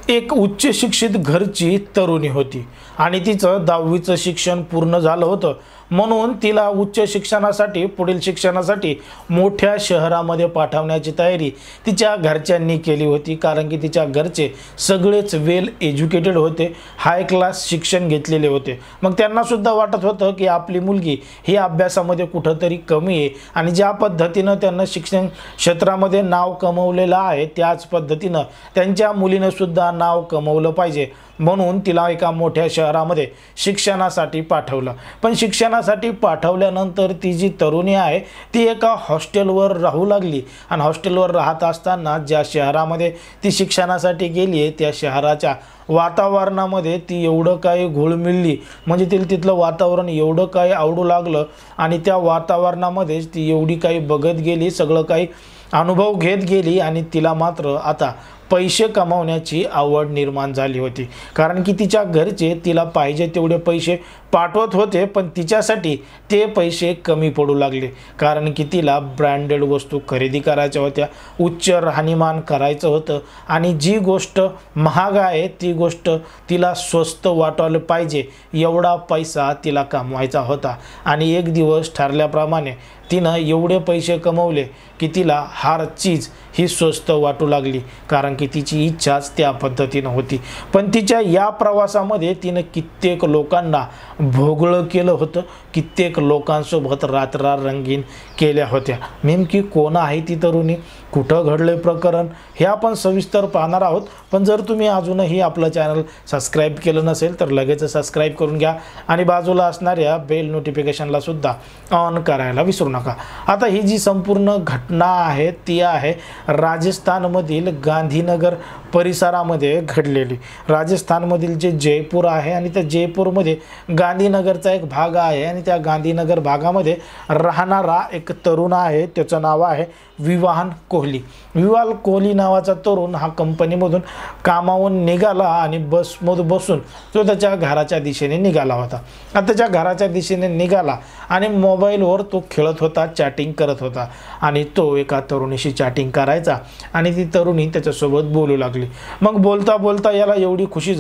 एक उच्च शिक्षित घरची तरुणी होती आणि तिचं 10वीचं शिक्षण पूर्ण झालं होतं, म्हणून तिला उच्च शिक्षणासाठी पुढील शिक्षणासाठी मोठ्या शहरामध्ये पाठवण्याची तयारी तिच्या घरच्यांनी केली होती। कारण की तिच्या घरचे सगळेच वेल एज्युकेटेड होते, हाय क्लास शिक्षण घेतलेले होते। मग त्यांना सुद्धा वाटत होतं की आपली मुलगी ही अभ्यासामध्ये कुठंतरी कमी आहे आणि ज्या पद्धतीनं त्यांना शिक्षण क्षेत्रामध्ये नाव कमवलेलं आहे त्याच पद्धतीनं त्यांच्या मुलीनं सुद्धा नाव कमवलं पाहिजे, म्हणून तिला एका मोठ्या शहरामध्ये शिक्षणासाठी पाठवलं। पण शिक्षणासाठी पाठवल्यानंतर ती जी तरुणी आहे ती एका हॉस्टेलवर राहू लागली आणि हॉस्टेलवर राहत असताना ज्या शहरामध्ये ती शिक्षणासाठी गेली आहे त्या शहराच्या वातावरणामध्ये ती एवढं काही घुळमिळली, म्हणजे तिला तिथलं वातावरण एवढं काही आवडू लागलं आणि त्या वातावरणामध्येच ती एवढी काही बघत गेली, सगळं काही अनुभव घेत गेली आणि तिला मात्र आता पैसे कमावण्याची आवड निर्माण झाली होती। कारण की तिच्या घरचे तिला पाहिजे तेवढे पैसे पाठवत होते, पण तिच्यासाठी ते पैसे कमी पडू लागले। कारण की तिला ब्रँडेड वस्तू खरेदी करायच्या होत्या, उच्च राहणीमान करायचं होतं आणि जी गोष्ट महाग आहे ती गोष्ट तिला स्वस्त वाटायला पाहिजे एवढा पैसा तिला कमवायचा होता। आणि एक दिवस ठरल्याप्रमाणे तिनं एवढे पैसे कमवले की तिला हर चीज ही स्वस्त वाटू लागली, कारण की तिची इच्छाच त्या पद्धतीनं होती। पण तिच्या या प्रवासामध्ये तिनं कित्येक लोकांना भोगळं केलं होतं, कित्येक लोकांसोबत रात्र रंगीन केल्या होत्या। नेमकी कोण आहे ती तरुणी, कुठं घडले प्रकरण हे आपण सविस्तर पाहणार आहोत। पण जर तुम्ही अजूनही आपलं चॅनल सबस्क्राईब केलं नसेल तर लगेच सबस्क्राईब करून घ्या आणि बाजूला असणाऱ्या बेल नोटिफिकेशनला सुद्धा ऑन करायला विसरू नका। आता ही जी संपूर्ण घटना आहे ती आहे राजस्थानमधील गांधीनगर परिसरामध्ये घडलेली। राजस्थानमधील जे जयपूर आहे आणि त्या जयपूरमध्ये गांधीनगरचा एक भाग आहे आणि त्या गांधीनगर भागामध्ये राहणारा एक तरुण आहे, त्याचं नाव आहे विवान कोहली। विवान कोहली नावाचा तरुण हा कंपनीमधून कामावून निघाला आणि बसमध्ये बसून तो त्याच्या घराच्या दिशेने निघाला होता। आता त्याच्या घराच्या दिशेने निघाला आणि मोबाईलवर तो खेळत होता, चॅटिंग करत होता आणि तो एका तरुणीशी चॅटिंग करायचा आणि ती तरुणी त्याच्यासोबत बोलू लागली। मग बोलता बोलता याला एवढी खुशी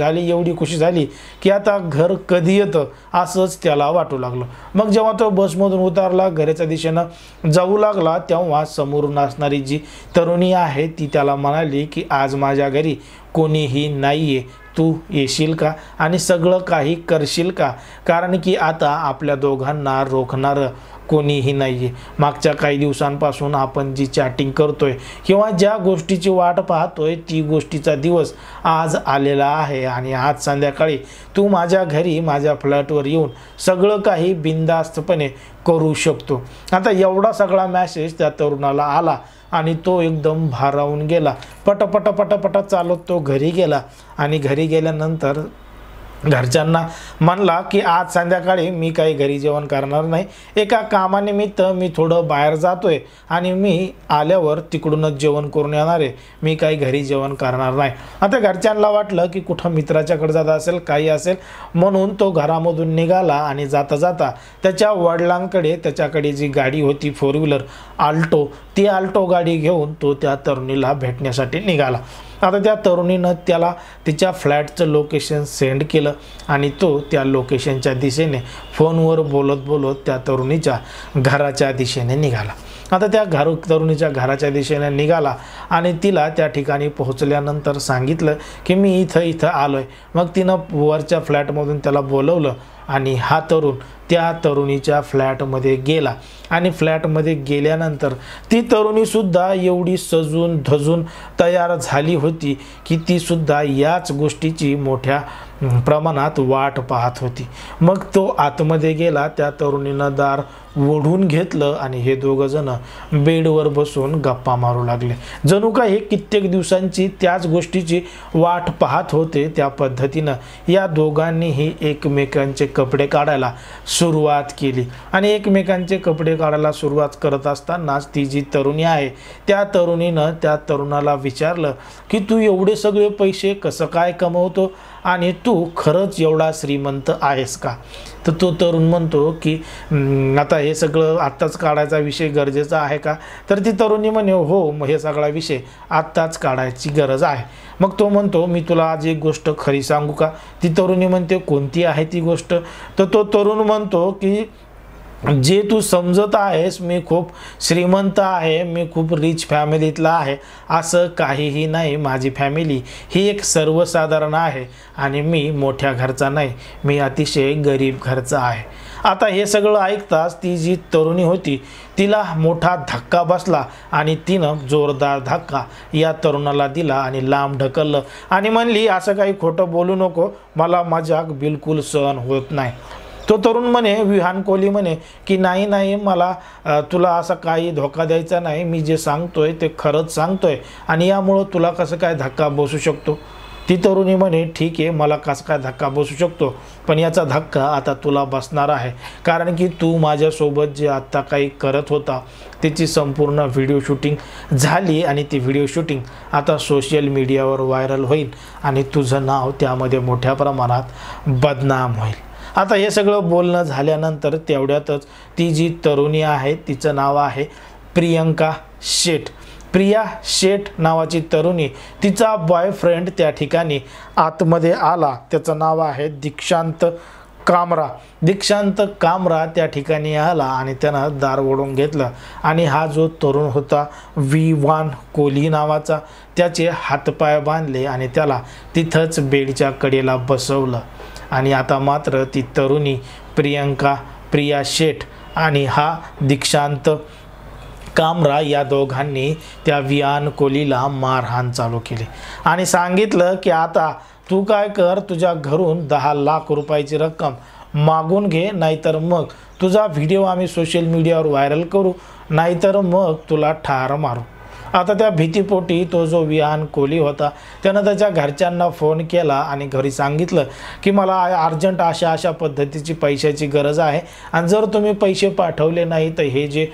झाली की आता घर कधी येतं असंच त्याला वाटू लागलं। मग जेव्हा तो बसमधून उतरला, घराच्या दिशेनं जाऊ लागला, तेव्हा समोरून असणारी जी तरुणी आहे ती त्याला म्हणाली की आज माझ्या घरी कोणीही नाहीये, तू येशील का आणि सगळं काही करशील का, कारण की आता आपल्या दोघांना रोखणारं कोणीही नाहीये। मागच्या काही दिवसांपासून आपण जी चॅटिंग करतोय किंवा ज्या गोष्टीची वाट पाहतोय ती गोष्टीचा दिवस आज आलेला आहे आणि आज संध्याकाळी तू माझ्या घरी माझ्या फ्लॅटवर येऊन सगळं काही बिनधास्तपणे करू शकतो। आता एवढा सगळा मेसेज त्या तरुणाला आला आणि तो एकदम भारावून गेला। पटापट चालत तो घरी गेला आणि घरी गेल्यानंतर घरच्यांना म्हणला की आज संध्याकाळी मी काही घरी जेवण करणार नाही, एका कामानिमित्त मी थोडं बाहेर जातोय आणि मी आल्यावर तिकडूनच जेवण करून येणार आहे, मी काही घरी जेवण करणार नाही। आता घरच्यांना वाटलं की कुठं मित्राच्याकडे जात असेल, काही असेल, म्हणून तो घरामधून निघाला आणि जाता जाता त्याच्या वडिलांकडे त्याच्याकडे जी गाडी होती 4 व्हीलर आल्टो, ती आल्टो गाडी घेऊन तो त्या तरुणीला भेटण्यासाठी निघाला। आता त्या तरुणीनं त्याला तिच्या फ्लॅटचं लोकेशन सेंड केलं आणि तो त्या लोकेशनच्या दिशेने फोनवर बोलत त्या तरुणीच्या घराच्या दिशेने निघाला। आता त्या तरुणीच्या घराच्या दिशेने निघाला आणि तिला त्या ठिकाणी पोहोचल्यानंतर सांगितलं की मी इथं आलोय। मग तिनं वरच्या फ्लॅटमधून त्याला बोलवलं आणि हा तरुण त्या तरुणीच्या फ्लॅटमध्ये गेला आणि फ्लॅटमध्ये गेल्यानंतर ती तरुणी सुद्धा एवढी सजून धजून तयार झाली होती की ती सुद्धा याच गोष्टीची मोठ्या प्रमाणात वाट पाहत होती। मग तो आतमध्ये गेला, त्या तरुणीनं दार ओढून घेतलं आणि हे दोघं जण बेडवर बसून गप्पा मारू लागले, जणू काय हे कित्येक दिवसांची त्याच गोष्टीची वाट पाहत होते। त्या पद्धतीनं या दोघांनीही एकमेकांचे कपडे काढायला सुरुवात केली आणि एकमेकांचे कपडे काढायला सुरुवात करत असतानाच ती जी तरुणी आहे त्या तरुणीनं त्या तरुणाला विचारलं की तू एवढे सगळे पैसे कसं काय कमवतो आणि तू तू खरंच एवढा श्रीमंत आहेस का? तर तो तरुण म्हणतो की आता हे सगळं आत्ताच काढायचा विषय गरजेचा आहे का? तर ती तरुणी म्हणे हो, मग हे सगळा विषय आत्ताच काढायची गरज आहे. मग तो म्हणतो मी तुला आज एक गोष्ट खरी सांगू का? ती तरुणी म्हणते कोणती आहे ती गोष्ट? तर तो तरुण म्हणतो की जे तू समजत आहेस मी खूप श्रीमंत आहे, मी खूप रिच फॅमिलीतला आहे, असं काहीही नाही. माझी फॅमिली ही एक सर्वसाधारण आहे आणि मी मोठ्या घरचा नाही, मी अतिशय गरीब घरचा आहे. आता हे सगळं ऐकताच ती जी तरुणी होती तिला मोठा धक्का बसला आणि तिनं जोरदार धक्का या तरुणाला दिला आणि लांब ढकललं आणि म्हणली असं काही खोटं बोलू नको, मला मजाक बिलकुल सहन होत नाही. तो तरुण म्हणे, विहान कोहली म्हणे की नाही नाही, मला तुला असा काही धोका द्यायचा नाही, मी जे सांगतोय ते खरंच सांगतोय आणि यामुळं तुला कसं काय धक्का बसू शकतो? ती तरुणी म्हणे ठीक आहे, मला कसं काय धक्का बसू शकतो, पण याचा धक्का आता तुला बसणार आहे, कारण की तू माझ्यासोबत जे आत्ता काही करत होता त्याची संपूर्ण व्हिडिओ शूटिंग झाली आणि ती व्हिडिओ शूटिंग आता सोशल मीडियावर व्हायरल होईल आणि तुझं नाव त्यामध्ये मोठ्या प्रमाणात बदनाम होईल. आता हे सगळं बोलणं झाल्यानंतर तेवढ्यातच ती जी तरुणी आहे तिचं नाव आहे प्रियंका शेठ. प्रिया शेठ नावाची तरुणी, तिचा बॉयफ्रेंड त्या ठिकाणी आतमध्ये आला. त्याचं नाव आहे दीक्षांत कामरा. दीक्षांत कामरा त्या ठिकाणी आला आणि त्यानं दार ओढून घेतलं आणि हा जो तरुण होता विहान कोहली नावाचा, त्याचे हातपाय बांधले आणि त्याला तिथंच बेडच्या कडेला बसवलं. आणि आता मात्र ती तरुणी प्रिया शेठ आणि हा दीक्षांत कामरा या दोघांनी त्या विहान कोहलीला मारहाण चालू केली आणि सांगितलं की आता तू काय कर, तुझ्या घरून 10 लाख रुपयाची रक्कम मागून घे, नाहीतर मग तुझा व्हिडिओ आम्ही सोशल मीडियावर व्हायरल करू, नाहीतर मग तुला ठार मारू. आता त्या भीतीपोटी तो जो विहान कोहली होता त्यानं त्याच्या घरच्यांना फोन केला आणि घरी सांगितलं की मला अर्जंट अशा पद्धतीची पैशाची गरज आहे आणि जर तुम्ही पैसे पाठवले नाही तर हे जे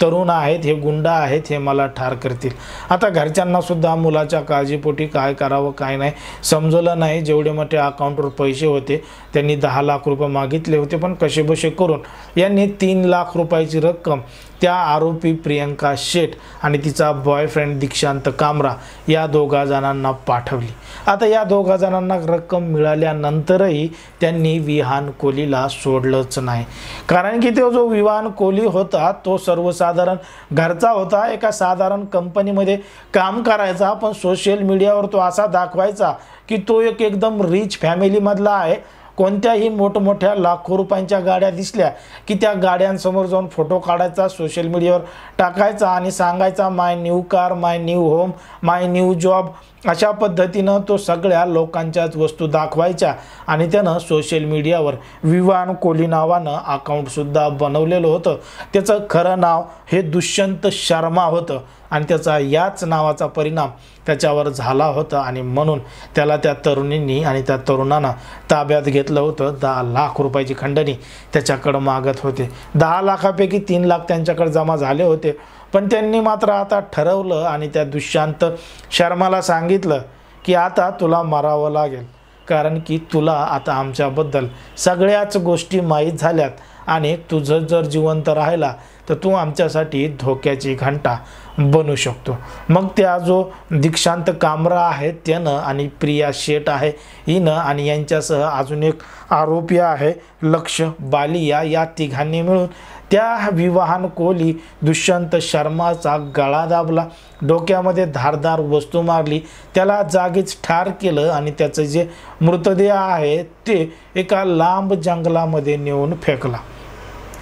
तरुण आहेत, हे गुंड आहेत, हे मला ठार करतील. आता घरच्यांनासुद्धा मुलाच्या काळजीपोटी काय करावं काय नाही समजलं नाही. जेवढे मोठे अकाउंटवर पैसे होते त्यांनी 10 लाख रुपये मागितले होते, पण कसेबसे करून यांनी 3 लाख रुपयाची रक्कम त्या आरोपी प्रियंका शेठ आणि तिचा बॉयफ्रेंड दीक्षांत कामरा या दोघा जणांना पाठवली. आता या दोघा जणांना रक्कम मिळाल्यानंतरही त्यांनी विहान कोहलीला सोडलंच नाही, कारण की तो जो विहान कोहली होता तो सर्वसाधारण घरचा होता, एका साधारण कंपनीमध्ये काम करायचा, पण सोशल मीडियावर तो असा दाखवायचा की तो एकदम रिच फॅमिलीमधला आहे. कोणत्याही मोठमोठ्या लाखो रुपयांच्या गाड्या दिसल्या की त्या गाड्यांसमोर जाऊन फोटो काढायचा, सोशल मीडियावर टाकायचा आणि सांगायचा माय न्यू कार, माय न्यू होम, माय न्यू जॉब. अशा पद्धतीनं तो सगळ्या लोकांच्याच वस्तू दाखवायच्या आणि त्यानं सोशल मीडियावर विहान कोहली नावानं अकाउंटसुद्धा बनवलेलं होतं. त्याचं खरं नाव हे दुष्यंत शर्मा होतं आणि त्याचा याच नावाचा परिणाम त्याच्यावर झाला होता आणि म्हणून त्याला त्या तरुणींनी आणि त्या तरुणानं ताब्यात घेतलं होतं. 10 लाख रुपयाची खंडणी त्याच्याकडं मागत होते. 10 लाखापैकी 3 लाख त्यांच्याकडे जमा झाले होते, पण त्यांनी मात्र आता ठरवलं आणि त्या दुष्यंत शर्माला सांगितलं की आता तुला मारावं लागेल, कारण की तुला आता आमच्याबद्दल सगळ्याच गोष्टी माहीत झाल्यात आणि तुझं जर जिवंत राहिला तर तू आमच्यासाठी धोक्याची घंटा बनू शकतो. मग त्या जो दीक्षांत कामरा आहे त्यानं आणि प्रिया शेठ आहे हिनं आणि यांच्यासह अजून एक आरोपी आहे लक्ष बालिया, या तिघांनी मिळून त्या विहान कोहली दुष्यंत शर्माचा गळा दाबला, डोक्यामध्ये धारदार वस्तू मारली, त्याला जागीच ठार केलं आणि त्याचं जे मृतदेह आहे ते एका लांब जंगलामध्ये नेऊन फेकला.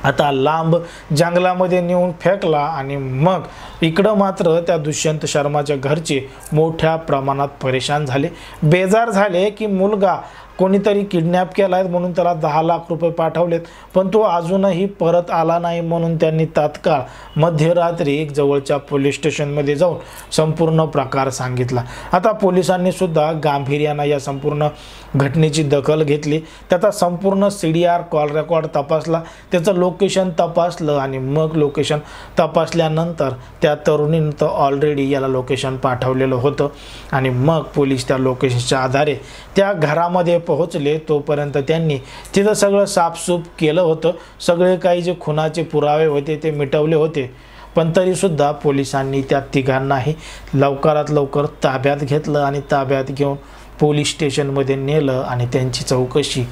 आता लांब जंगलामध्ये नेऊन फेकला आणि मग इकडं मात्र त्या दुष्यंत शर्माच्या घरचे मोठ्या प्रमाणात परेशान झाले, बेजार झाले की मुलगा कोणीतरी किडनॅप केला आहे म्हणून त्याला 10 लाख रुपये पाठवलेत, पण तो अजूनही परत आला नाही. म्हणून त्यांनी तात्काळ मध्यरात्री एक जवळच्या पोलीस स्टेशनमध्ये जाऊन संपूर्ण प्रकार सांगितला. आता पोलिसांनी सुद्धा गांभीर्यानं या संपूर्ण घटनेची दखल घेतली. त्याचा संपूर्ण CDR कॉल रेकॉर्ड तपासला, त्याचं लोकेशन तपासलं आणि मग लोकेशन तपासल्यानंतर त्या त्या तरुणीनं तर ऑलरेडी याला लोकेशन पाठवलेलं होतं आणि मग पोलीस त्या लोकेशनच्या आधारे त्या घरामध्ये पोहोचले. तोपर्यंत त्यांनी तिथं सगळं साफसूफ केलं होतं. सगळे काही जे खुनाचे पुरावे होते ते मिटवले होते. पण तरीसुद्धा पोलिसांनी त्या तिघांनाही लवकरात लवकर ताब्यात घेतलं आणि ताब्यात घेऊन पोलीस स्टेशनमध्ये नेलं आणि त्यांची चौकशी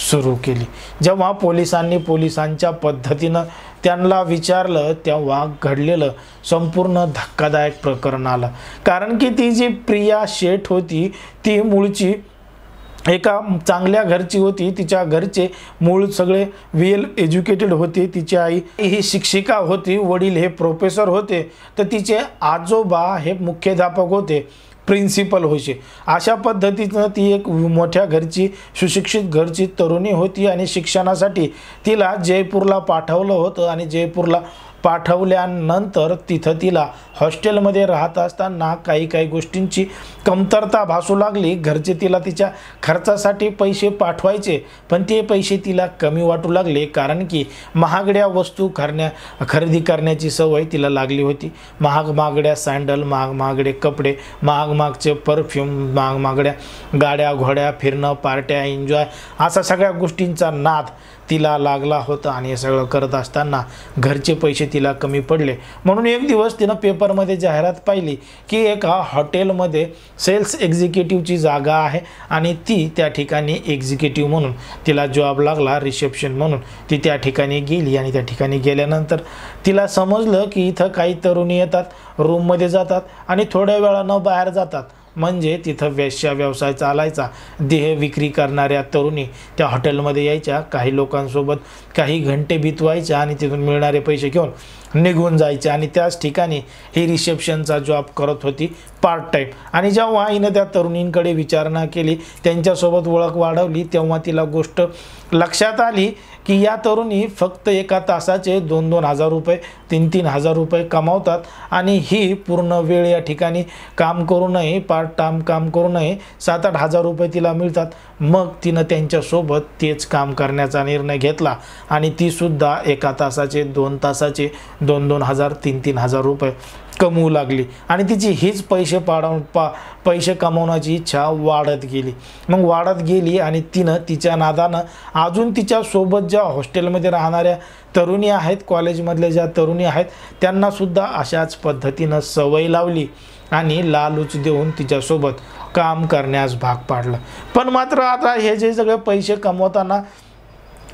सुरू केली. जेव्हा पोलिसांच्या पद्धतीनं त्यांना विचारलं तेव्हा घडलेलं संपूर्ण धक्कादायक प्रकरण आलं. कारण की ती जी प्रिया शेठ होती ती मूळची एका चांगल्या घरची होती. तिच्या घरचे मूळ सगळे वेल एज्युकेटेड होते. तिची आई ही शिक्षिका होती, वडील हे प्रोफेसर होते, तर तिचे आजोबा हे मुख्याध्यापक होते, प्रिन्सिपल होते. अशा पद्धतीनं ती एक मोठ्या घरची सुशिक्षित घरची तरुणी होती आणि शिक्षणासाठी तिला जयपूरला पाठवलं होतं आणि जयपूरला पाठवल्यानंतर तिथं तिला हॉस्टेलमध्ये राहत असताना काही गोष्टींची कमतरता भासू लागली. घरचे तिला तिच्या खर्चासाठी पैसे पाठवायचे पण ते पैसे तिला कमी वाटू लागले. कारण की महागड्या वस्तू खरेदी करण्याची सवय तिला लागली होती. महागड्या सँडल, महागडे कपडे, महागचे परफ्यूम, महागड्या गाड्या घोड्या, फिरणं, पार्ट्या, एन्जॉय, असा सगळ्या गोष्टींचा नाद तिला लागला होता. आणि हे सगळं करत असताना घरचे पैसे तिला कमी पडले. म्हणून एक दिवस तिनं पेपरमध्ये जाहिरात पाहिली की एका हॉटेलमध्ये सेल्स एक्झिक्युटिव्हची जागा आहे आणि ती त्या ठिकाणी एक्झिक्युटिव्ह म्हणून तिला जॉब लागला, रिसेप्शन म्हणून ती त्या ठिकाणी गेली. आणि त्या ठिकाणी गेल्यानंतर तिला समजलं की इथं काही तरुणी येतात, रूममध्ये जातात आणि थोड्या वेळानं बाहेर जातात. म्हणजे तिथं वेश्या व्यवसाय चालायचा. देह विक्री करणाऱ्या तरुणी त्या हॉटेलमध्ये यायच्या, काही लोकांसोबत काही घंटे बितवायच्या आणि तिथून मिळणारे पैसे घेऊन निघून जायचे. आणि त्याच ठिकाणी ही रिसेप्शनचा जॉब करत होती पार्ट टाईम. आणि जेव्हा हिनं त्या तरुणींकडे विचारणा केली, त्यांच्यासोबत ओळख वाढवली, तेव्हा तिला गोष्ट लक्षात आली की या तरुणी फक्त एका तासाचे 2-2 हजार रुपये, 3-3 हजार रुपये कमावतात आणि ही पूर्ण वेळ या ठिकाणी काम करू नये, पार्ट टाईम काम करू नये, 7-8 हजार रुपये तिला मिळतात. मग तिनं त्यांच्यासोबत तेच काम करण्याचा निर्णय घेतला आणि तीसुद्धा एका तासाचे 2 तासाचे 2-2 हजार, 3-3 हजार रुपये कमवू लागली. आणि तिची हीच पैसे कमवण्याची इच्छा वाढत गेली आणि तिनं तिच्या नादानं अजून तिच्यासोबत ज्या हॉस्टेलमध्ये राहणाऱ्या तरुणी आहेत, कॉलेजमधल्या ज्या तरुणी आहेत, त्यांनासुद्धा अशाच पद्धतीनं सवय लावली आणि लालूच देऊन तिच्यासोबत काम करण्यास भाग पाडलं. पण मात्र आता हे जे सगळे पैसे कमवताना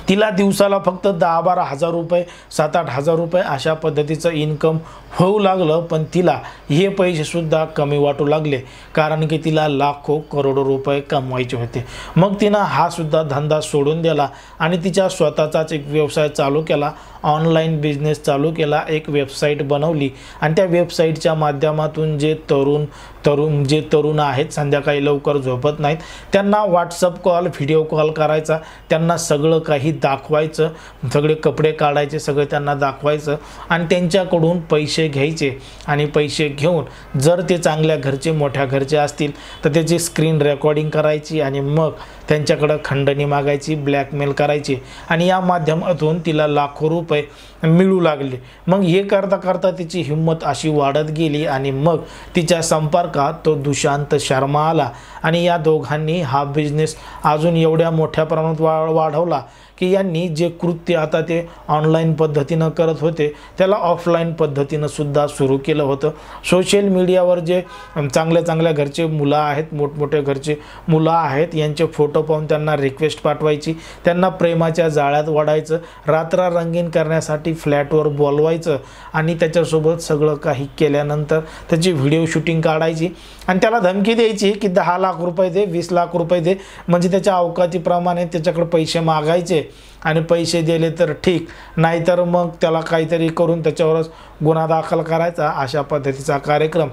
तिला दिवसाला फक्त 10-12 हजार रुपये, 7-8 हजार रुपये अशा पद्धतीचं इन्कम होऊ लागलं. पण तिला हे पैसेसुद्धा कमी वाटू लागले, कारण की तिला लाखो करोडो रुपये कमवायचे होते. मग तिनं हा सुद्धा धंदा सोडून दिला आणि तिच्या स्वतःचाच एक व्यवसाय चालू केला, ऑनलाईन बिझनेस चालू केला, एक वेबसाईट बनवली. आणि त्या वेबसाईटच्या माध्यमातून जे तरुण आहेत, संध्याकाळी लवकर झोपत नाहीत, त्यांना व्हॉट्सअप कॉल, व्हिडिओ कॉल करायचा, त्यांना सगळं काही दाखवायचं, सगळे कपडे काढायचे, सगळे त्यांना दाखवायचं आणि त्यांच्याकडून पैसे घ्यायचे. आणि पैसे घेऊन जर ते चांगल्या घरचे, मोठ्या घरचे असतील तर त्याची स्क्रीन रेकॉर्डिंग करायची आणि मग त्यांच्याकडं खंडणी मागायची, ब्लॅकमेल करायची आणि या माध्यमातून तिला लाखो रुपये मिळू लागले. मग हे करता करता तिची हिंमत अशी वाढत गेली आणि मग तिच्या संपर्कात तो दुशांत शर्मा आला आणि या दोघांनी हा बिझनेस अजून एवढ्या मोठ्या प्रमाणात वाढवला की यांनी जे कृत्य आता ते ऑनलाईन पद्धतीनं करत होते त्याला ऑफलाईन पद्धतीनं सुद्धा सुरू केलं होतं. सोशल मीडियावर जे चांगल्या घरचे मुलं आहेत, मोठमोठे घरचे मुलं आहेत, यांचे फोटो पाहून त्यांना रिक्वेस्ट पाठवायची, त्यांना प्रेमाच्या जाळ्यात वाढायचं, रात्र रंगीन करण्यासाठी फ्लॅटवर बोलवायचं आणि त्याच्यासोबत सगळं काही केल्यानंतर त्याची व्हिडिओ शूटिंग काढायची आणि त्याला धमकी द्यायची की 10 लाख रुपये दे, 20 लाख रुपये दे, म्हणजे त्याच्या अवकातीप्रमाणे त्याच्याकडे पैसे मागायचे आणि पैसे दिले तर ठीक, नाहीतर मग त्याला काहीतरी करून त्याच्यावरच गुन्हा दाखल करायचा. अशा पद्धतीचा कार्यक्रम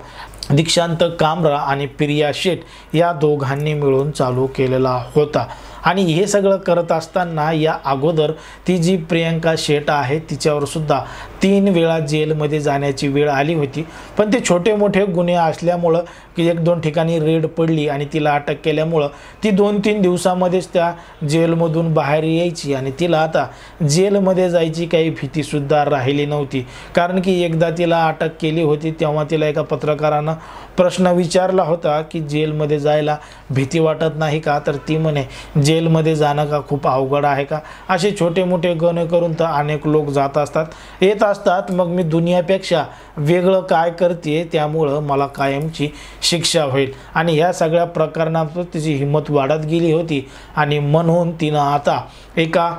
दीक्षांत कामरा आणि प्रिया शेठ या दोघांनी मिळून चालू केलेला होता. आणि हे सगळं करत असताना या अगोदर ती जी प्रियंका शेठ आहे तिच्यावर सुद्धा 3 वेळा जेलमध्ये जाण्याची वेळ आली होती. पण ते छोटे मोठे गुन्हे असल्यामुळं की 1-2 ठिकाणी रेड पडली आणि तिला अटक केल्यामुळं ती 2-3 दिवसामध्येच त्या जेलमधून बाहेर यायची आणि तिला आता जेलमध्ये जायची काही भीतीसुद्धा राहिली नव्हती. कारण की एकदा तिला अटक केली होती तेव्हा तिला एका पत्रकारानं प्रश्न विचारला होता की जेलमध्ये जायला भीती वाटत नाही का? तर ती म्हणे जेलमध्ये जाणं का खूप अवघड आहे का? असे छोटे मोठे गुन्हे करून तर अनेक लोक जात असतात, येत असतात, मग मी दुनियापेक्षा वेगळं काय करते त्यामुळं मला कायमची शिक्षा होईल. आणि ह्या सगळ्या प्रकरणात तिची हिंमत वाढत गेली होती आणि म्हणून तिनं आता एका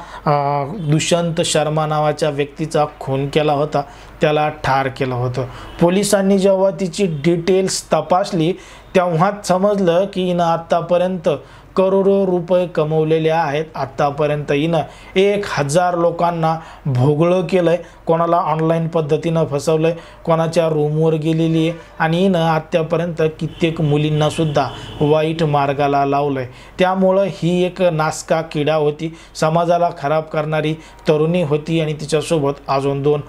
दुष्यंत शर्मा नावाच्या व्यक्तीचा खून केला होता, त्याला ठार केलं होतं. पोलिसांनी जेव्हा तिची डिटेल्स तपासली तेव्हाच समजलं की हिनं आत्तापर्यंत करोडो रुपये कमवलेले आहेत. आत्तापर्यंत हिनं 1000 लोकांना भोगळं केलं आहे, कोणाला ऑनलाईन पद्धतीनं फसवलं आहे, कोणाच्या रूमवर गेलेली आहे आणि हिनं आत्तापर्यंत कित्येक मुलींनासुद्धा वाईट मार्गाला लावलं आहे. त्यामुळं ही एक नासका किडा होती, समाजाला खराब करणारी तरुणी होती आणि तिच्यासोबत अजून 2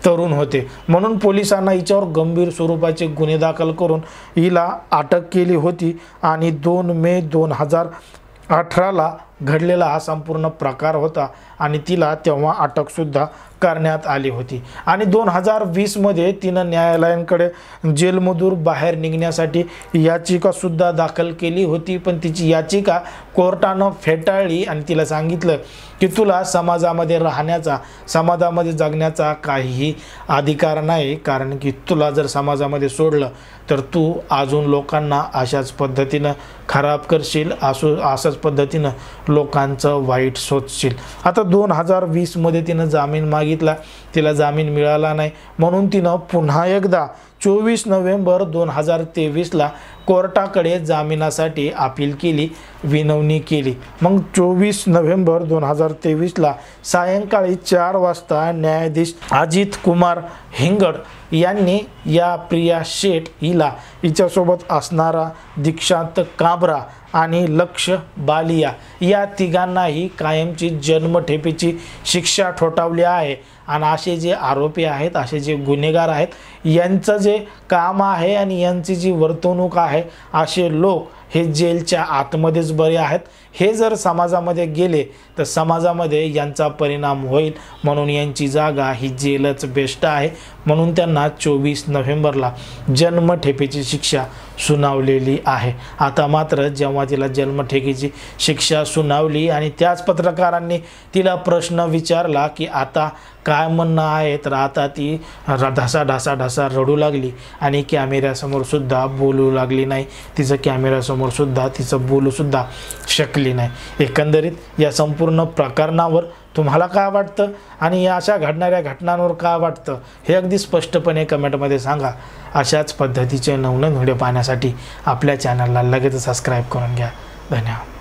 तरुण होते. म्हणून पोलिसांना हिच्यावर गंभीर स्वरूपाचे गुन्हे दाखल करून हिला अटक केली होती आणि 2 मे 2018ला घडलेला हा संपूर्ण प्रकार होता आणि तिला तेव्हा अटकसुद्धा करण्यात आली होती. आणि 2020मध्ये तिनं न्यायालयांकडे जेलमधून बाहेर निघण्यासाठी याचिकासुद्धा दाखल केली होती, पण तिची याचिका कोर्टानं फेटाळली आणि तिला सांगितलं की तुला समाजामध्ये राहण्याचा, समाजामध्ये जगण्याचा काहीही अधिकार नाही, कारण की तुला जर समाजामध्ये सोडलं तर तू अजून लोकांना अशाच पद्धतीनं खराब करशील, अशाच पद्धतीनं लोकांचं वाईट सोचशील. आता 2020मध्ये तिनं जामीन मागितला, तिला जामीन मिळाला नाही, म्हणून तिनं पुन्हा एकदा 24 नोव्हेंबर 2023ला कोर्टाकडे जामिनासाठी अपील केली, विनवणी केली. मग 24 नोव्हेंबर 2023ला सायंकाळी 4 वाजता न्यायाधीश अजित कुमार हिंगड यांनी या प्रिया शेठ हिच्यासोबत असणारा दीक्षांत काबरा आणि लक्ष बालिया या तिघांनाही कायमची जन्मठेपेची शिक्षा ठोठावली आहे. आणि असे जे आरोपी आहेत, असे जे गुन्हेगार आहेत, यांचं जे काम आहे आणि यांची जी वर्तणूक आहे, असे लोक हे जेलच्या आतमध्येच बरे आहेत. हे जर समाजामध्ये गेले तर समाजामध्ये यांचा परिणाम होईल, म्हणून यांची जागा ही जेलच बेस्ट आहे. म्हणून त्यांना 24 नोव्हेंबरला जन्मठेपेची शिक्षा सुनावलेली आहे. आता मात्र जेव्हा तिला जन्मठेपेची शिक्षा सुनावली आणि त्याच पत्रकारांनी तिला प्रश्न विचारला की आता काय म्हणणं आहे, तर आता ती ढासा रडू लागली आणि कॅमेऱ्यासमोर सुद्धा बोलू लागली नाही. तिचं कॅमेऱ्यासमोर सुद्धा तिचं बोलूसुद्धा शकली नाही. एकंदरीत या संपूर्ण प्रकरणावर तुम्हाला काय वाटतं आणि या अशा घडणाऱ्या घटनांवर काय वाटतं हे अगदी स्पष्टपणे कमेंटमध्ये सांगा. अशाच पद्धतीचे नवनवीन व्हिडिओ पाहण्यासाठी आपल्या चॅनलला लगेच सबस्क्राईब करून घ्या. धन्यवाद.